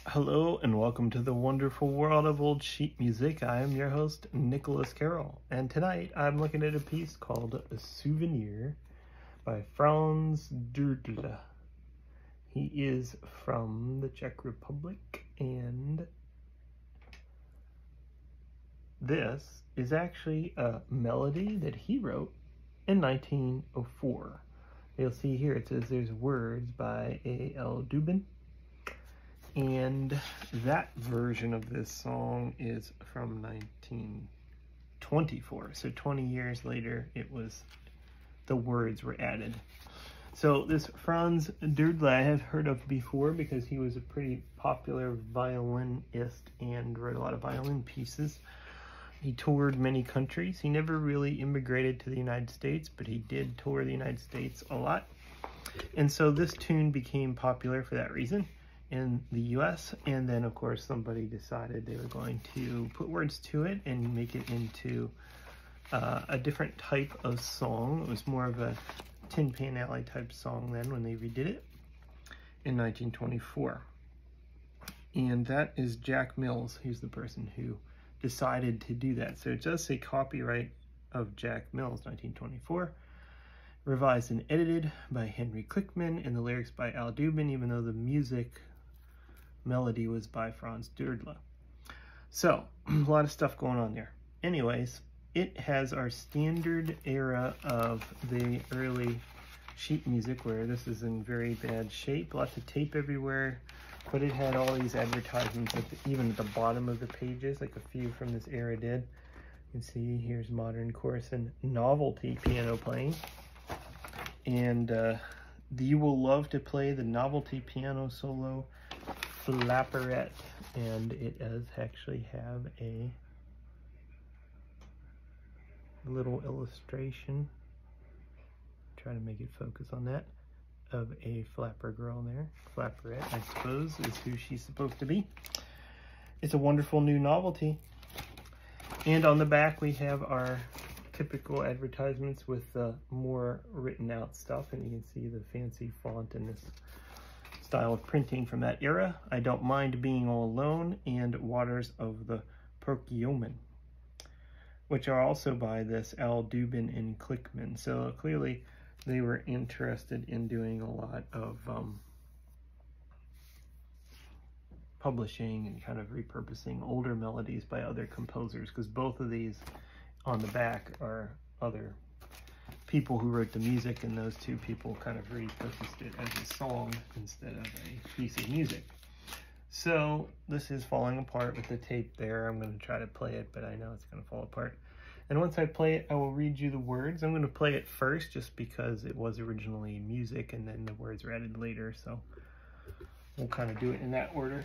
Hello and welcome to the wonderful world of old sheet music. I am your host, Nicholas Carroll, and tonight I'm looking at a piece called Souvenir by Franz Durdle. He is from the Czech Republic, and this is actually a melody that he wrote in 1904. You'll see here it says there's words by A.L. Dubin. And that version of this song is from 1924. So 20 years later, the words were added. So this Franz Durdle I have heard of before because he was a pretty popular violinist and wrote a lot of violin pieces. He toured many countries. He never really immigrated to the United States, but he did tour the United States a lot. And so this tune became popular for that reason in the US, and then of course somebody decided they were going to put words to it and make it into a different type of song. It was more of a Tin Pan Alley type song then when they redid it in 1924. And that is Jack Mills, who's the person who decided to do that. So it does say copyright of Jack Mills, 1924. Revised and edited by Henry Klickman, and the lyrics by Al Dubin, even though the melody was by Franz Durdle. So, a lot of stuff going on there. Anyways, it has our standard era of the early sheet music where this is in very bad shape, lots of tape everywhere, but it had all these advertisements even at the bottom of the pages, like a few from this era did. You can see here's modern chorus and novelty piano playing. And you will love to play the novelty piano solo Flapperette, and it does actually have a little illustration, try to make it focus on that, of a flapper girl there. Flapperette, I suppose, is who she's supposed to be. It's a wonderful new novelty. And on the back we have our typical advertisements with more written out stuff, and you can see the fancy font in this style of printing from that era. I Don't Mind Being All Alone and Waters of the Perkiomen, which are also by this Al Dubin and Klickman. So clearly they were interested in doing a lot of publishing and kind of repurposing older melodies by other composers, because both of these on the back are other people who wrote the music, and those two people kind of repurposed it as a song instead of a piece of music. So this is falling apart with the tape there. I'm going to try to play it, but I know it's going to fall apart. And once I play it, I will read you the words. I'm going to play it first just because it was originally music and then the words were added later. So we'll kind of do it in that order.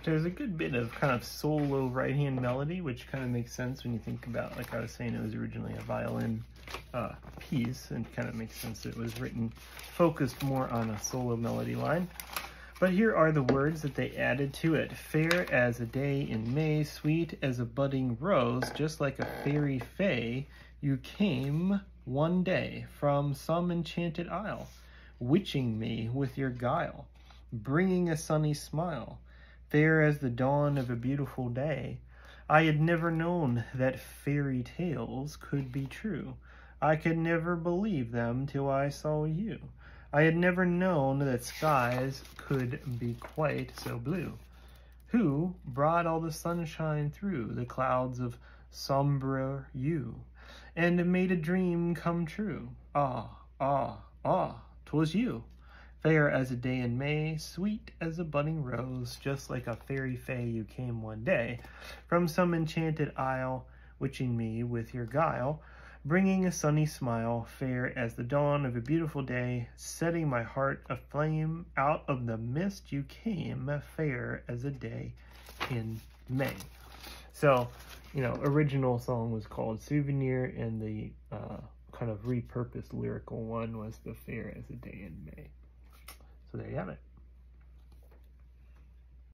there's a good bit of kind of solo right-hand melody, which kind of makes sense when you think about, like I was saying, it was originally a violin piece, and kind of makes sense that it was written focused more on a solo melody line. But here are the words that they added to it. Fair as a day in May, sweet as a budding rose, just like a fairy fay, you came one day from some enchanted isle, witching me with your guile, bringing a sunny smile, fair as the dawn of a beautiful day. I had never known that fairy tales could be true. I could never believe them till I saw you. I had never known that skies could be quite so blue. Who brought all the sunshine through the clouds of sombre hue, and made a dream come true? Ah, ah, ah, 'twas you. Fair as a day in May, sweet as a budding rose, just like a fairy fay you came one day, from some enchanted isle, witching me with your guile, bringing a sunny smile, fair as the dawn of a beautiful day, setting my heart aflame. Out of the mist you came, fair as a day in May. So, you know, original song was called Souvenir, and the kind of repurposed lyrical one was the Fair as a Day in May. So there you have it.